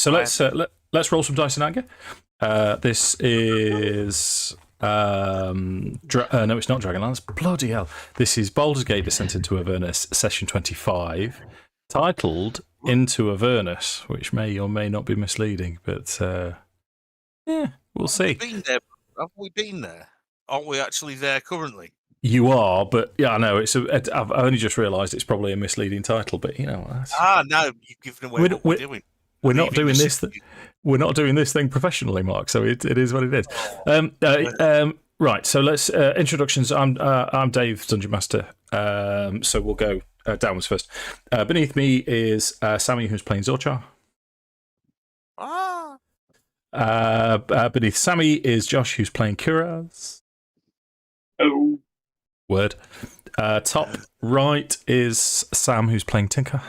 So let's roll some diceinanger. This is no, it's not Dragonlance. Bloody hell! This is Baldur's Gate: Descent into Avernus, session 25, titled "Into Avernus," which may or may not be misleading, but yeah, we'll see. Have we been there? Aren't we actually there currently? You are, but yeah, I know I've only just realised it's probably a misleading title, but you know. No, you've given away what we're doing. We're not doing this. We're not doing this thing professionally, Mark. So it is what it is. Right. So let's introductions. I'm Dave, Dungeon Master. So we'll go downwards first. Beneath me is Sammy, who's playing Zorchar. Beneath Sammy is Josh, who's playing Kuraz. Hello. Word. Top right is Sam, who's playing Tinker.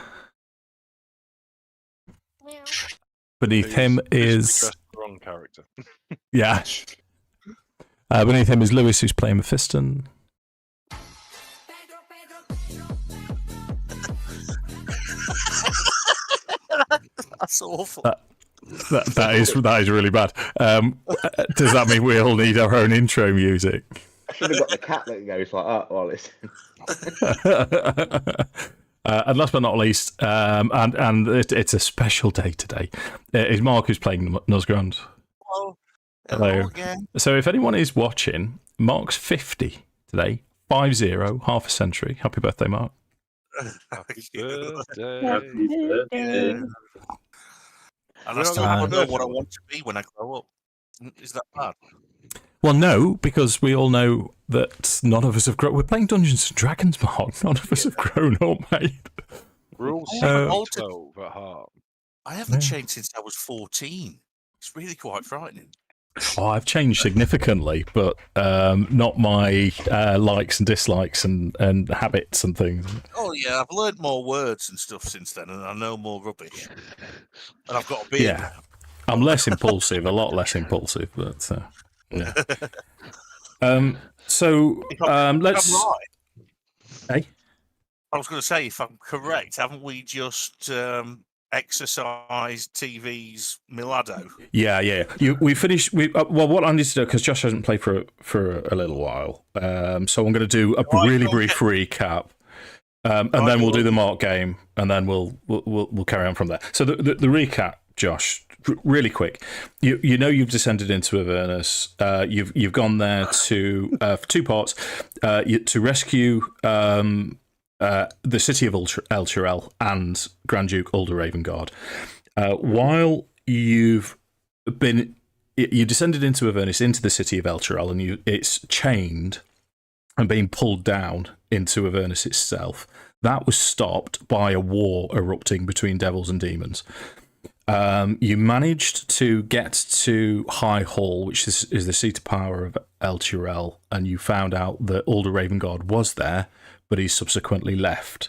Beneath him is the wrong character. Yeah. Beneath him is Lewis, who's playing Mephiston. That's awful. That is really bad. Does that mean we all need our own intro music? I should have got the cat that goes like that while it's. And last but not least, and it's a special day today, is Mark, who's playing Nuzgrund. Hello again. So if anyone is watching, Mark's 50 today, 50, half a century. Happy birthday, Mark. Happy birthday. Happy birthday. And I still don't know what I want to be when I grow up. Is that bad? Well, no, because we all know that none of us have grown. We're playing Dungeons and Dragons, Mark. None of us have grown up, mate. We're all 12 at heart. I haven't changed since I was 14. It's really quite frightening. Oh, I've changed significantly, but not my likes and dislikes and habits and things. Oh, yeah, I've learned more words and stuff since then, and I know more rubbish. And I've got a beard. Yeah, I'm less impulsive, a lot less impulsive, but yeah. So let's. Right. Hey, I was going to say, if I'm correct, haven't we just exercised TV's Milado? Yeah. We finished. Well, what I need to do, because Josh hasn't played for a little while, so I'm going to do a really brief recap, and then we'll do the Mark game, and then we'll carry on from there. So the recap, Josh. Really quick, you know you've descended into Avernus. You've gone there to for two parts to rescue the city of Elturel and Grand Duke Ulder Ravengard. While you descended into Avernus, into the city of Elturel, and it's chained and being pulled down into Avernus itself. That was stopped by a war erupting between devils and demons. You managed to get to High Hall, which is the seat of power of Elturel, and you found out that Ulder Ravengard was there, but he subsequently left.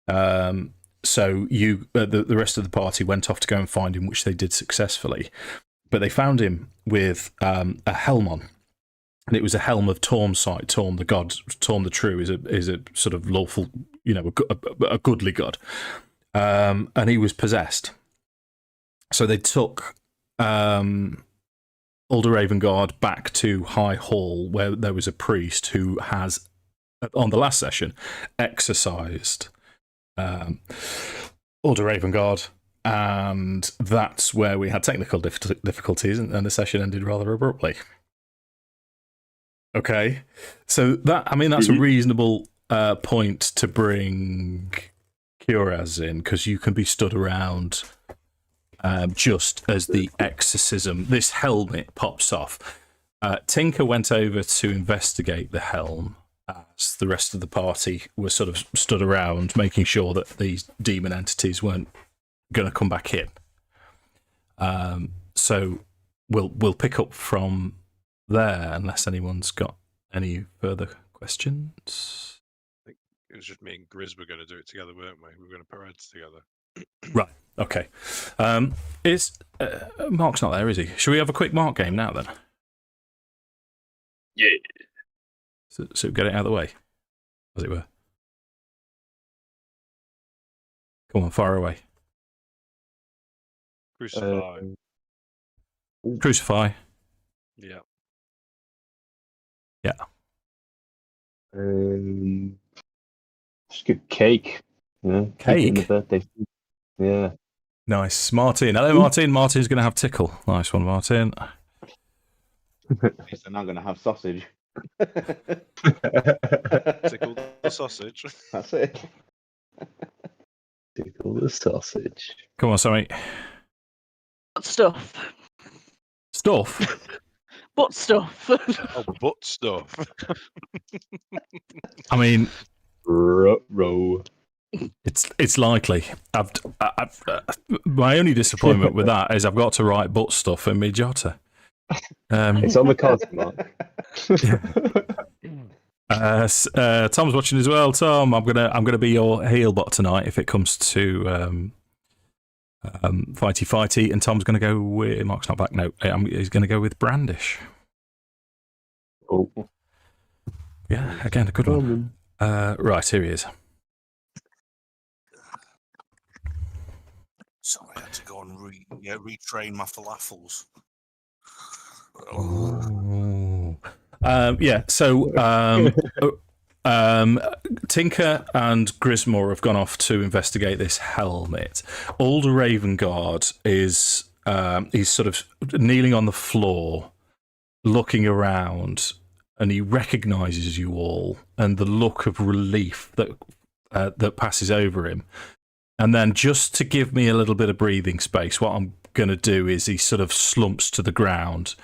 So you, the rest of the party went off to go and find him, which they did successfully. But they found him with a helm on, and it was a helm of Torm's side. Torm the god, Torm the True, is a sort of lawful, a goodly god, and he was possessed. So they took Ulder Ravengard back to High Hall, where there was a priest who has, on the last session, exorcised Ulder Ravengard, and that's where we had technical difficulties, and the session ended rather abruptly. Okay, so that's a reasonable point to bring Kuraz in, because you can be stood around. Just as the exorcism, this helmet pops off. Tinker went over to investigate the helm as the rest of the party were sort of stood around, making sure that these demon entities weren't going to come back in. So we'll pick up from there, unless anyone's got any further questions. I think it was just me and Grizz were going to do it together, weren't we? We were going to put heads together. Right. Okay. Mark's not there, is he? Should we have a quick Mark game now, then? Yeah. So get it out of the way, as it were. Come on, far away. Crucify. Crucify. Yeah. Just good cake. Yeah, keep it in the Cake? birthday. Yeah. Nice. Martin. Hello, Martin. Martin's going to have tickle. Nice one, Martin. At least they're not going to have sausage. Tickle the sausage. That's it. Tickle the sausage. Come on, Sammy. What stuff? Stuff. What stuff? Oh, butt stuff. I mean, Row. it's likely. My only disappointment with that is I've got to write butt stuff in my jotter. It's on the cards, Mark. Tom's watching as well. Tom, I'm gonna be your heel bot tonight if it comes to fighty, and Tom's gonna go with Mark's not back. No, he's gonna go with Brandish. Oh. Yeah, again a good one. Right, here he is. Sorry, I had to go and retrain my falafels. Oh. So Tinker and Grismore have gone off to investigate this helmet. Alder Ravengard is he's sort of kneeling on the floor, looking around, and he recognises you all, and the look of relief that passes over him. And then, just to give me a little bit of breathing space, what I'm going to do is he sort of slumps to the ground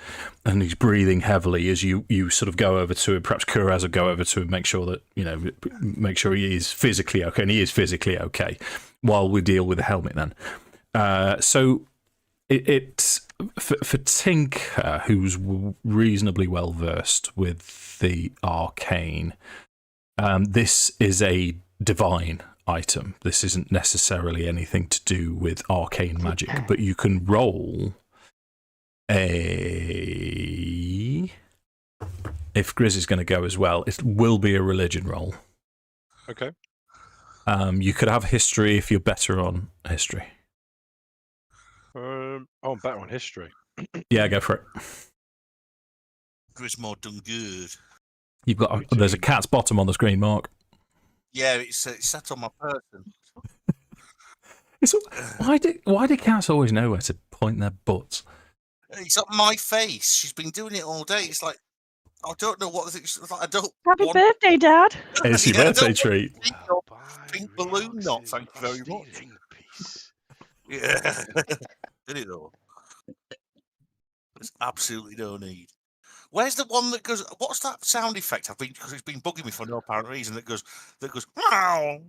and he's breathing heavily as you sort of go over to him. Perhaps Kuraz will go over to him, make sure that, make sure he is physically okay. And he is physically okay while we deal with the helmet then. So it's for Tinker, who's reasonably well versed with the arcane, this is a divine item. This isn't necessarily anything to do with arcane magic, but you can roll a... If Grizz is going to go as well, it will be a religion roll. Okay. You could have history if you're better on history. I'm better on history. Yeah, go for it. Grismore done good. You've got there's a cat's bottom on the screen, Mark. Yeah, it's sat on my person. Why do cats always know where to point their butts? It's on my face. She's been doing it all day. It's like, I don't know what it's like. I don't. Happy birthday, Dad. It's your birthday treat. Pink balloon knot. Thank you very much. Yeah, did it though? There's absolutely no need. Where's the one that goes? What's that sound effect? Because it's been bugging me for no apparent reason. That goes. Meow.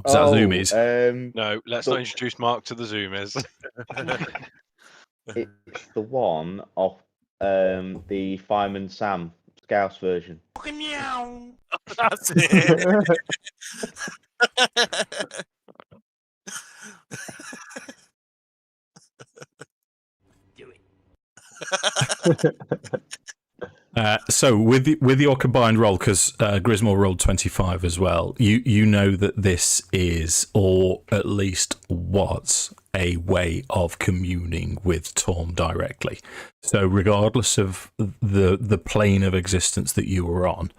Is that Zoomies? No, let's not introduce Mark to the Zoomies. It's the one off the Fireman Sam Scouse version. Meow. That's it. So with your combined roll, because Grismore rolled 25 as well, you know that this is, or at least was, a way of communing with Torm directly. So regardless of the plane of existence that you were on,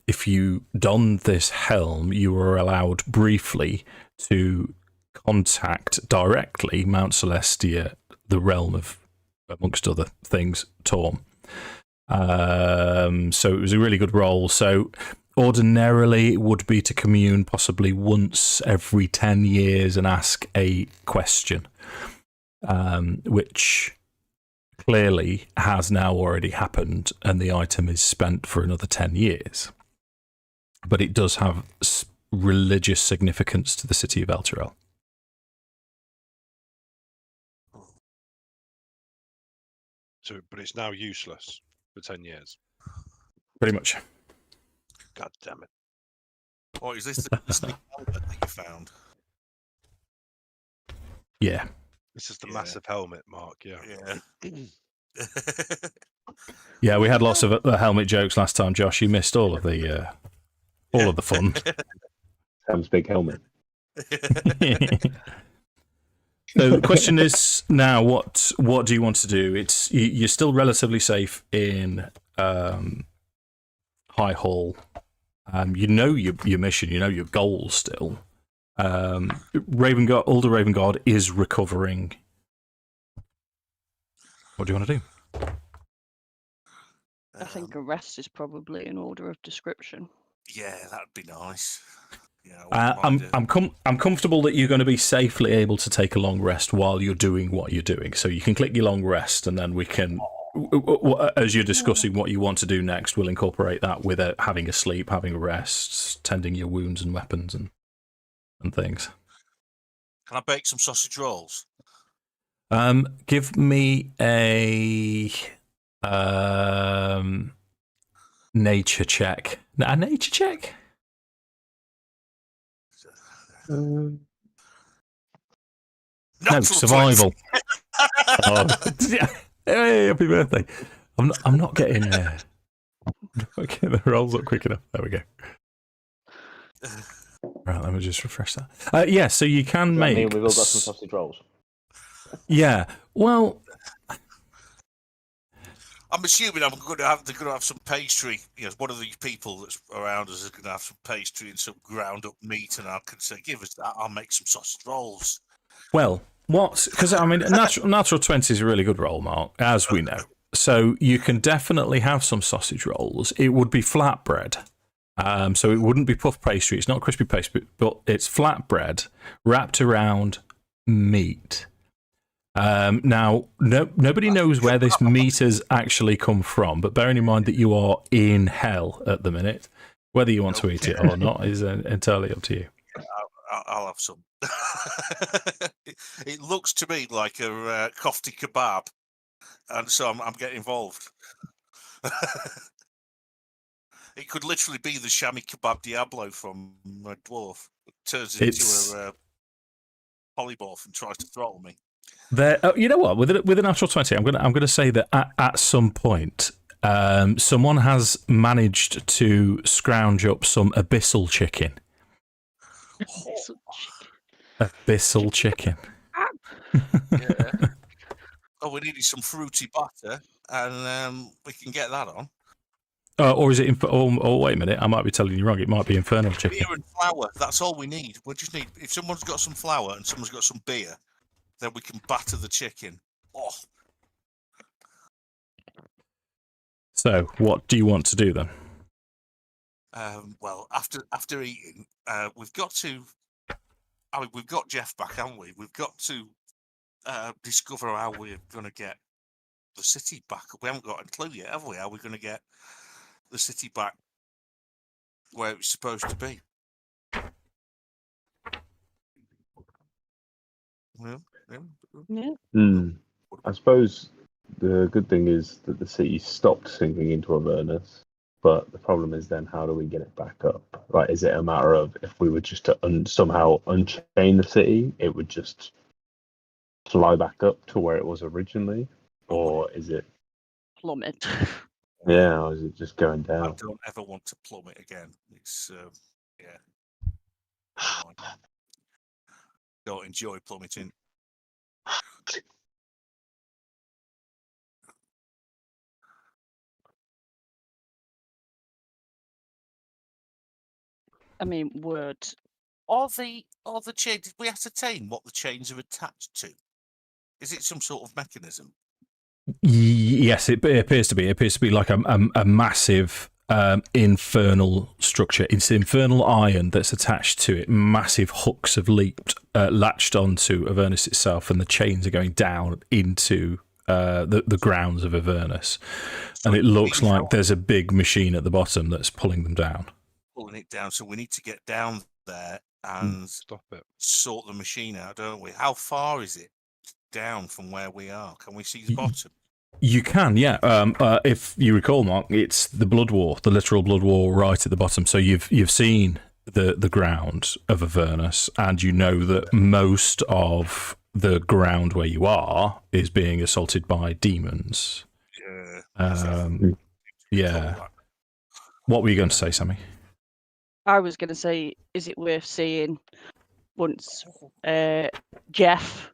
if you donned this helm, you were allowed briefly to contact directly Mount Celestia, the realm of, amongst other things, Torm. So it was a really good roll. So ordinarily it would be to commune possibly once every 10 years and ask a question, which clearly has now already happened, and the item is spent for another 10 years. But it does have religious significance to the city of Elturel. So, but it's now useless for 10 years. Pretty much. God damn it. What is this? The helmet that you found? Yeah. This is the massive helmet, Mark. Yeah. Yeah. Yeah, we had lots of helmet jokes last time, Josh. You missed all of the fun. Sam's big helmet. So the question is now, what do you want to do? You're still relatively safe in High Hall. You know your mission. You know your goal still. Older Ravengard is recovering. What do you want to do? I think a rest is probably in order of description. Yeah, that'd be nice. Yeah, I wouldn't mind I'm comfortable that you're going to be safely able to take a long rest while you're doing what you're doing. So you can click your long rest, and then we can, as you're discussing what you want to do next, we'll incorporate that with having a sleep, having a rest, tending your wounds and weapons and things. Can I bake some sausage rolls? Give me a nature check. A nature check? No, Natural survival. Hey, happy birthday! I'm not getting the rolls up quick enough. There we go. Right, let me just refresh that. Yeah, so you can make. We've all got some sausage rolls. Yeah, well, I'm assuming they're going to have some pastry. You know, one of these people that's around us is going to have some pastry and some ground up meat, and I can say, "Give us that. I'll make some sausage rolls." well, what? Because I mean, natural 20 is a really good roll, Mark, as we know. So you can definitely have some sausage rolls. It would be flatbread. So it wouldn't be puff pastry. It's not crispy pastry, but it's flatbread wrapped around meat. Now, nobody knows where this meat has actually come from, but bearing in mind that you are in hell at the minute, whether you want to eat it or not is entirely up to you. I'll have some. It looks to me like a kofti kebab, and so I'm getting involved. It could literally be the chamois kebab Diablo from Dwarf. It turns into a polymorph and tries to throttle me. You know what? With a natural 20, I'm gonna say that at some point, someone has managed to scrounge up some abyssal chicken. Abyssal chicken. Yeah. Oh, we needed some fruity butter, and we can get that on. Or is it? Oh, wait a minute! I might be telling you wrong. It might be infernal chicken. Beer and flour. That's all we need. We just need. If someone's got some flour and someone's got some beer, then we can batter the chicken. Oh. So, what do you want to do then? Well, after eating, we've got to. I mean, we've got Jeff back, haven't we? We've got to discover how we're going to get the city back. We haven't got a clue yet, have we? How we're going to get the city back where it's supposed to be. Yeah. I suppose the good thing is that the city stopped sinking into Avernus, but the problem is then how do we get it back up? Like, is it a matter of if we were just to somehow unchain the city, it would just fly back up to where it was originally, or is it Plummet. Yeah, or is it just going down? I don't ever want to plummet again. It's yeah. Don't enjoy plummeting. I mean, word. Are the chain? Did we ascertain what the chains are attached to? Is it some sort of mechanism? Yes, it appears to be. It appears to be like a massive infernal structure. It's infernal iron that's attached to it. Massive hooks have latched onto Avernus itself, and the chains are going down into the grounds of Avernus. And it looks like there's a big machine at the bottom that's pulling them down. Pulling it down. So we need to get down there and Stop it. sort the machine out, don't we? How far is it down from where we are? Can we see the bottom? You can, yeah. If you recall, Mark, it's the Blood War, the literal Blood War, right at the bottom. So you've seen the ground of Avernus, and you know that most of the ground where you are is being assaulted by demons. Yeah. What were you going to say, Sammy? I was going to say, is it worth seeing once Jeff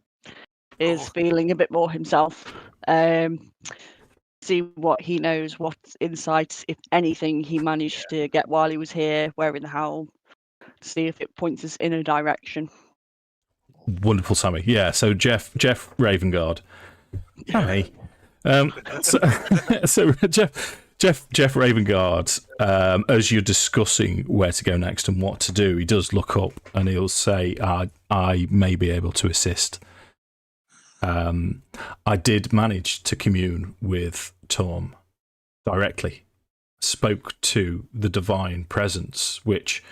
is feeling a bit more himself. See what he knows, what insights, if anything, he managed to get while he was here wearing the helm. See if it points us in a direction. Wonderful, Sammy. Yeah, so Jeff Ravengard. Sammy. So Jeff Ravengard, as you're discussing where to go next and what to do, he does look up and he'll say, I may be able to assist. I did manage to commune with Tom directly. Spoke to the divine presence, which,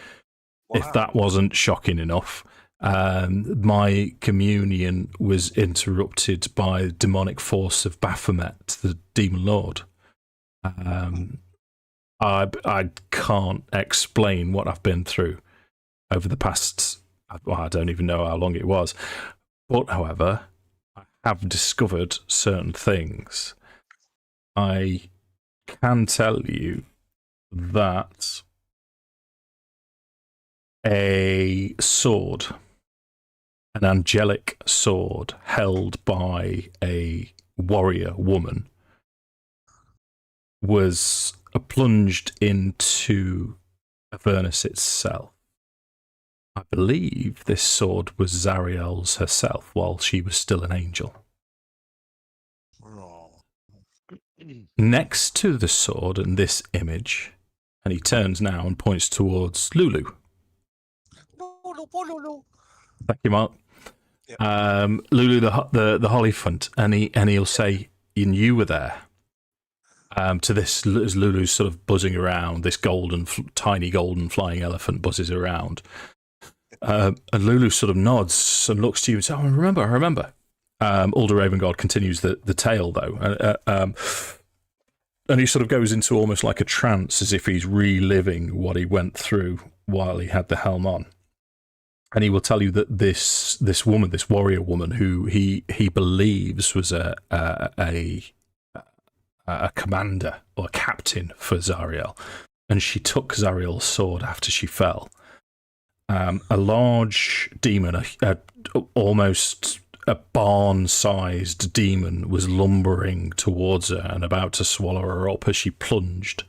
if that wasn't shocking enough, my communion was interrupted by the demonic force of Baphomet, the demon lord. I can't explain what I've been through over the past, well, I don't even know how long it was. But, however, I have discovered certain things. I can tell you that a sword, an angelic sword held by a warrior woman, was plunged into Avernus itself. I believe this sword was Zariel's herself while she was still an angel. Next to the sword and this image, and he turns now and points towards Lulu. Thank you, Mark. Yep. Lulu, the Hollyphant, and he'll say, "And you were there." To this, as Lulu's sort of buzzing around, this tiny golden flying elephant buzzes around, and Lulu sort of nods and looks to you and says, "Oh, I remember." Alder Ravengard continues the tale though, and he sort of goes into almost like a trance, as if he's reliving what he went through while he had the helm on. And he will tell you that this woman, this warrior woman, who he believes was a commander or a captain for Zariel, and she took Zariel's sword after she fell. A large demon, almost a barn-sized demon, was lumbering towards her and about to swallow her up as she plunged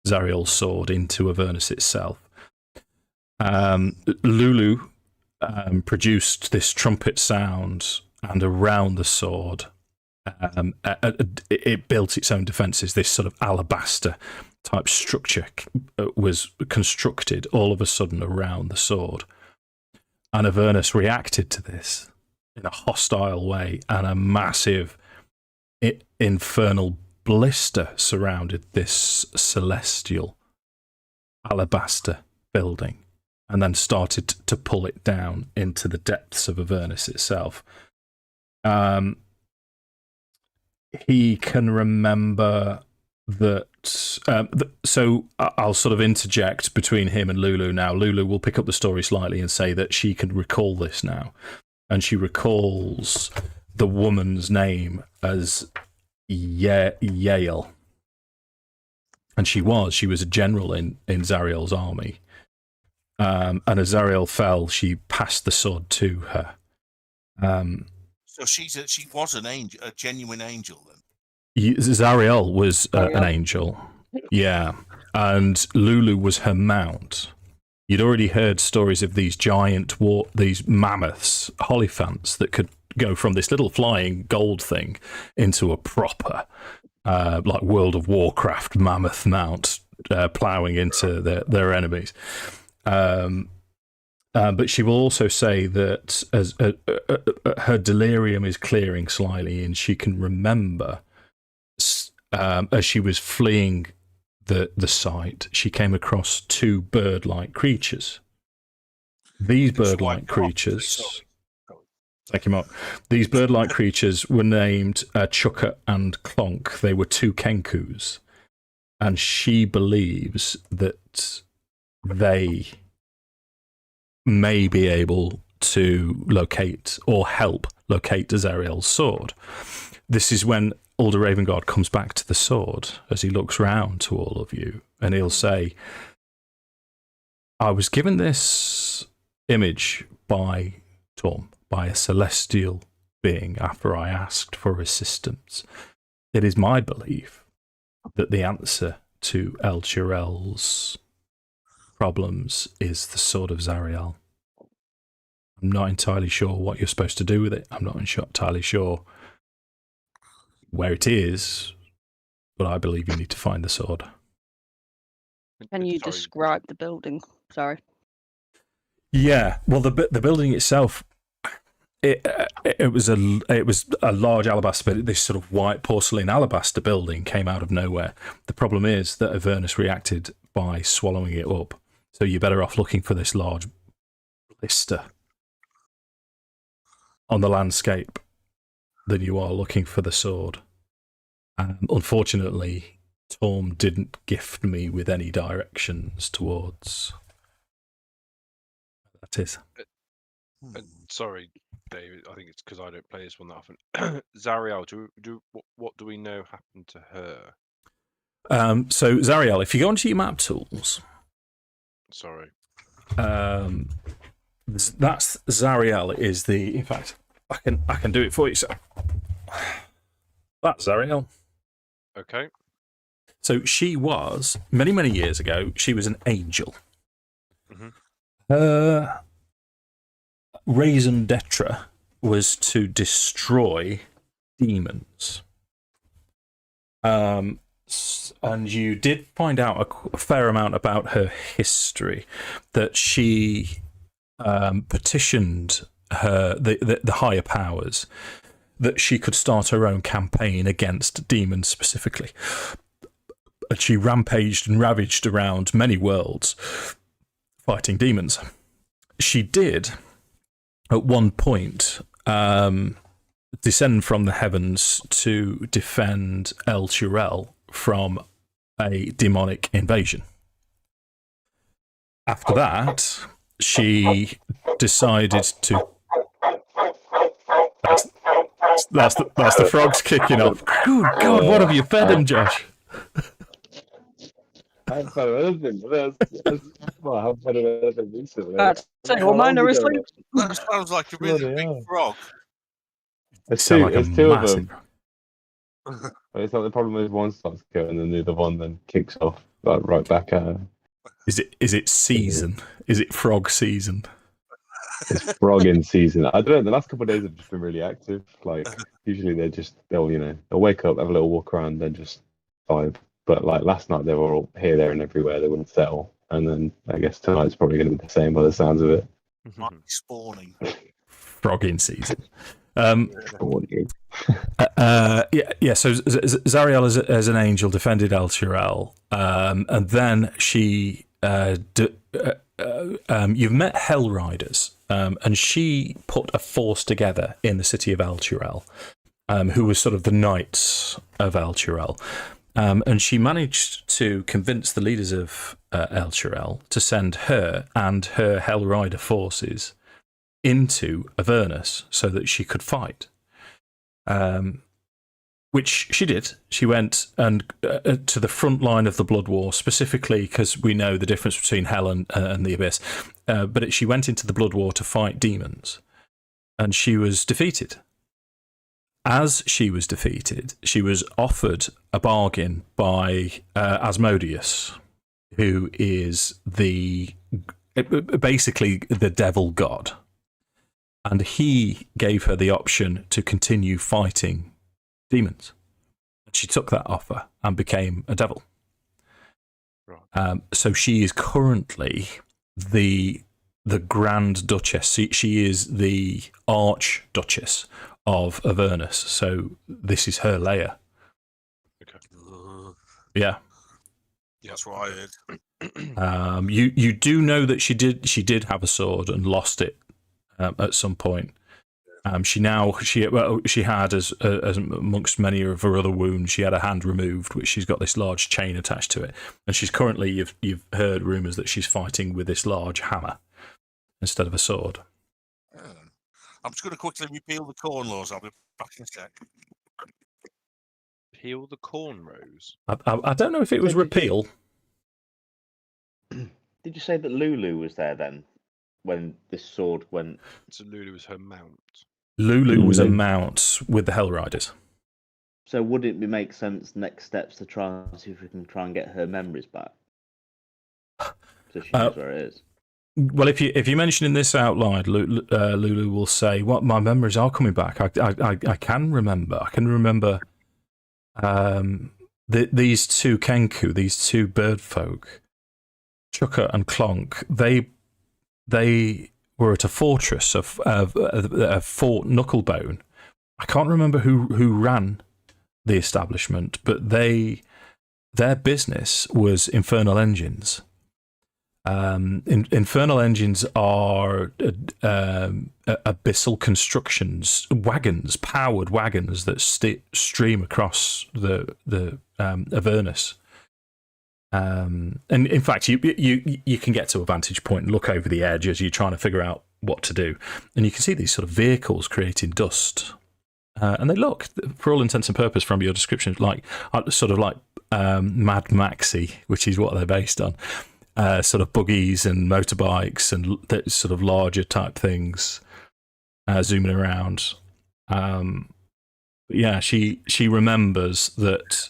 Zariel's sword into Avernus itself. Lulu produced this trumpet sound, and around the sword, it built its own defences. This sort of alabaster type structure was constructed all of a sudden around the sword. And Avernus reacted to this in a hostile way, and a massive infernal blister surrounded this celestial alabaster building, and then started to pull it down into the depths of Avernus itself. He can remember that. So I'll sort of interject between him and Lulu now. Lulu will pick up the story slightly and say that she can recall this now. And she recalls the woman's name as Yale. And she was a general in Zariel's army. And as Zariel fell, she passed the sword to her. So she was an angel, a genuine angel then? Zariel was an angel. Yeah. And Lulu was her mount. You'd already heard stories of these these mammoths, Hollyphants, that could go from this little flying gold thing into a proper, like World of Warcraft mammoth mount, ploughing into their enemies. But she will also say that as her delirium is clearing slightly, and she can remember as she was fleeing the site, she came across two bird-like creatures. These bird-like creatures... Thank you, Mark. These bird-like creatures were named Chukka and Clonk. They were two Kenkus. And she believes that they may be able to locate or help locate Azariel's sword. This is when Alder Ravengard comes back to the sword as he looks round to all of you, and he'll say, I was given this image by Tom, by a celestial being after I asked for assistance. It is my belief that the answer to El Chirel's problems is the Sword of Zariel. I'm not entirely sure what you're supposed to do with it. I'm not entirely sure where it is, but I believe you need to find the sword. Can you Sorry. describe the building? Sorry. Yeah, well, the building itself, it was a large alabaster, but this sort of white porcelain alabaster building came out of nowhere. The problem is that Avernus reacted by swallowing it up, so you're better off looking for this large blister on the landscape than you are looking for the sword. Unfortunately, Torm didn't gift me with any directions towards that is. Sorry, David. I think it's because I don't play this one that often. Zariel, what do we know happened to her? So Zariel, if you go into your map tools, Sorry. that's Zariel. Is the in fact I can do it for you. So that's Zariel. Okay. So she was many years ago. She was an angel. Mm-hmm. Her raison d'etre was to destroy demons. And you did find out a fair amount about her history, that she petitioned the higher powers that she could start her own campaign against demons specifically. And she rampaged and ravaged around many worlds fighting demons. She did, at one point, descend from the heavens to defend El Chirel from a demonic invasion. After that, she decided to... That's the frogs kicking off. Good God, what have you fed them, Josh? I haven't fed anything. I haven't fed anything recently. So, mine are asleep. That sounds like a really Bloody big hell. frog. It's Sound two, like a it's two of massive... them. It's like the problem is one starts going and the other one then kicks off like right back at her. Is it season? Is it frog season? It's frog in season. I don't know. The last couple of days have just been really active. Like usually they'll wake up, have a little walk around, then just vibe. But like last night they were all here, there, and everywhere. They wouldn't settle. And then I guess tonight's probably going to be the same by the sounds of it. Might be spawning. Frog in season. Yeah. So Zariel as an angel defended El Chirel, and then she. You've met Hell Riders, and she put a force together in the city of El Chirel, who was sort of the knights of El Chirel. And she managed to convince the leaders of El Chirel to send her and her Hell Rider forces into Avernus so that she could fight. Which she did. She went and to the front line of the Blood War, specifically because we know the difference between Hell and the Abyss. But she went into the Blood War to fight demons, and she was defeated. As she was defeated, she was offered a bargain by Asmodeus, who is basically the devil god. And he gave her the option to continue fighting demons. She took that offer and became a devil. Right. So she is currently the Grand Duchess. She is the Archduchess of Avernus. So this is her lair. Okay. Yeah. That's what I heard. You do know that she did have a sword and lost it at some point. She had as amongst many of her other wounds, she had a hand removed, which she's got this large chain attached to it, and she's currently you've heard rumours that she's fighting with this large hammer instead of a sword. I'm just going to quickly repeal the corn laws. I'll be back in a sec. Peel the corn rows. I don't know if it was repeal. Did you say that Lulu was there then when this sword went? So Lulu was her mount. Lulu was a mount with the Hell Riders. So would it make sense next steps to try and see if we can try and get her memories back? So she knows where it is. Well, if you're mentioning this out loud, Lulu will say, "What my memories are coming back. I can remember. I can remember these two Kenku, these two bird folk, Chukka and Clonk. They were at a fortress of Fort Knucklebone. I can't remember who ran the establishment, but their business was infernal engines." Infernal engines are abyssal constructions, wagons, powered wagons that stream across the Avernus. And in fact, you can get to a vantage point and look over the edge as you're trying to figure out what to do, and you can see these sort of vehicles creating dust, and they look, for all intents and purposes, from your description, like sort of like Mad Maxi, which is what they're based on. Sort of buggies and motorbikes and sort of larger type things zooming around. Yeah, she remembers that.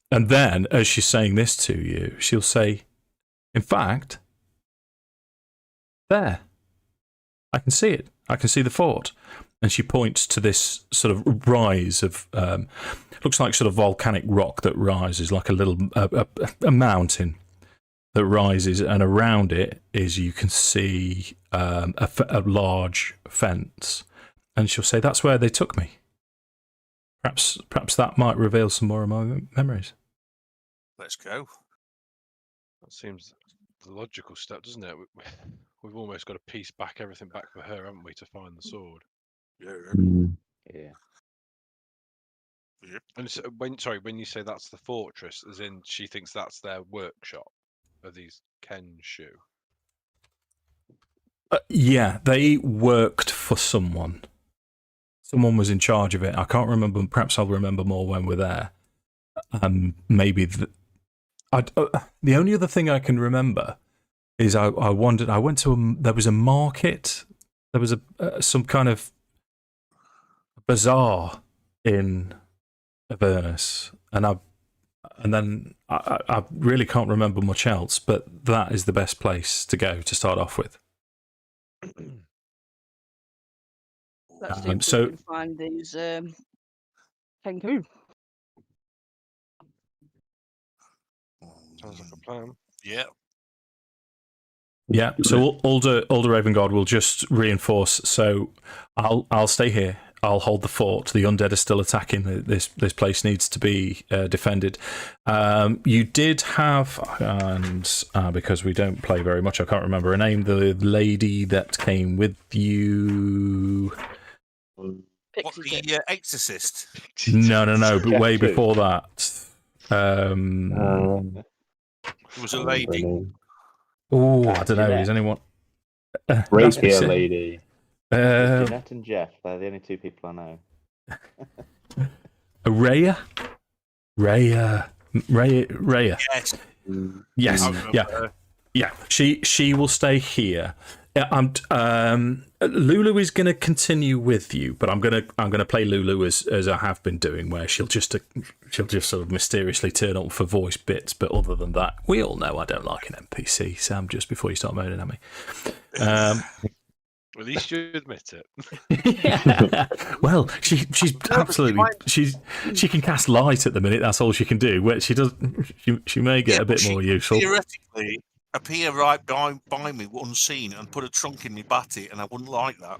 And then, as she's saying this to you, she'll say, "In fact, there, I can see it. I can see the fort." And she points to this sort of rise of, looks like sort of volcanic rock that rises like a little a mountain that rises, and around it is, you can see a large fence. And she'll say, "That's where they took me. Perhaps that might reveal some more of my memories." Let's go. That seems the logical step, doesn't it? We've almost got to piece back everything back for her, haven't we, to find the sword? Yeah. Yep. And so, when you say that's the fortress, as in she thinks that's their workshop of these Kenshu. Yeah, they worked for someone. Someone was in charge of it. I can't remember. Perhaps I'll remember more when we're there. Maybe the only other thing I can remember is I wandered. I went to there was a market. There was some kind of bazaar in Avernus, and then I really can't remember much else, but that is the best place to go to start off with. Let's see if so- we can find these Kenku. Sounds like a plan. Yeah. Yeah, so Alder Ravengard will just reinforce. So I'll stay here. I'll hold the fort. The undead are still attacking. This place needs to be defended. You did have, and because we don't play very much, I can't remember her name. The lady that came with you. What, the exorcist? No, but way Jeff too. before that. It was a lady. Oh, I don't know. Jeanette. Is anyone? Rapier lady. Jeanette and Jeff, they're the only two people I know. Raya. Yes. Yes, I remember yeah. her. Yeah, she will stay here. Lulu is going to continue with you, but I'm gonna play Lulu as I have been doing, where she'll just sort of mysteriously turn up for voice bits. But other than that, we all know I don't like an NPC. Sam, just before you start moaning at me. At least you admit it. Yeah. Well, she's absolutely she can cast light at the minute. That's all she can do. Where she does, she may get a bit more useful. Theoretically, appear right by me unseen and put a trunk in me batty, and I wouldn't like that.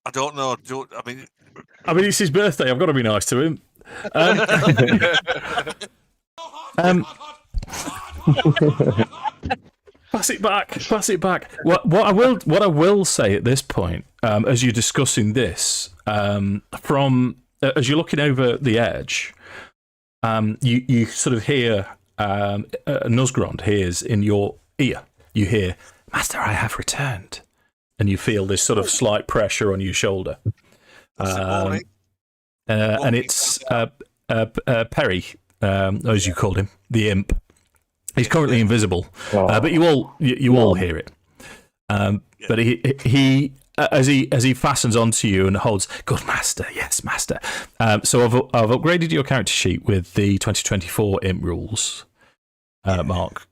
I don't know. I mean, it's his birthday. I've got to be nice to him. Pass it back. What I will say at this point, as you're discussing this, from as you're looking over the edge, you sort of hear Nuzgrond hears in your ear. You hear, "Master, I have returned," and you feel this sort of slight pressure on your shoulder. And it's Perry, as you called him, the imp. He's currently invisible, but you all hear it. But he as he fastens onto you and holds, good master, yes, master. So I've upgraded your character sheet with the 2024 imp rules, Mark.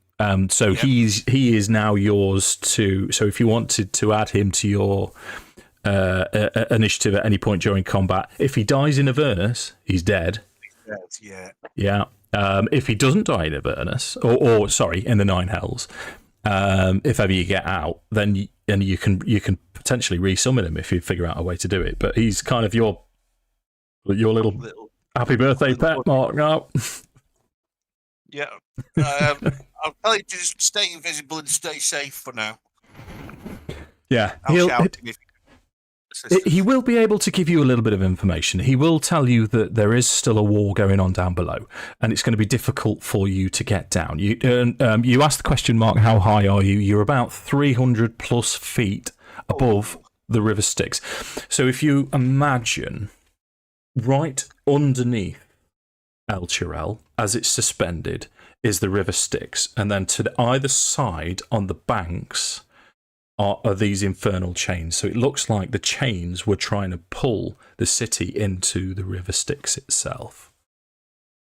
So he is now yours to. So if you wanted to add him to your initiative at any point during combat, if he dies in Avernus, he's dead. Yeah. If he doesn't die in Avernus, or sorry, in the Nine Hells, if ever you get out, then you can potentially resummon him if you figure out a way to do it. But he's kind of your little happy birthday pet, Mark. No. Yeah. I'll tell you to just stay invisible and stay safe for now. Yeah. He will be able to give you a little bit of information. He will tell you that there is still a war going on down below, and it's going to be difficult for you to get down. You asked the question, Mark, how high are you? You're about 300 plus feet above the River Styx. So if you imagine right underneath El Chirel, as it's suspended, is the River Styx, and then to either side on the banks are these infernal chains. So it looks like the chains were trying to pull the city into the River Styx itself.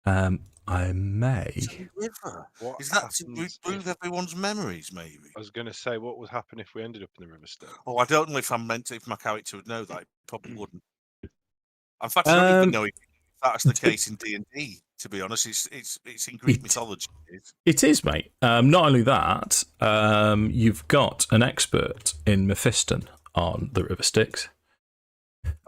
I may. Is that to remove everyone's memories, maybe? I was going to say, what would happen if we ended up in the River Styx? Oh, I don't know if if my character would know that. It probably wouldn't. In fact, I don't even know if that's the case in D&D. To be honest, it's in Greek mythology. It is, mate. Not only that, you've got an expert in Mephiston on the River Styx.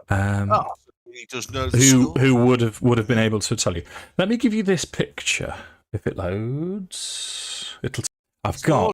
He does know who would have been able to tell you. Let me give you this picture. If it loads, I've got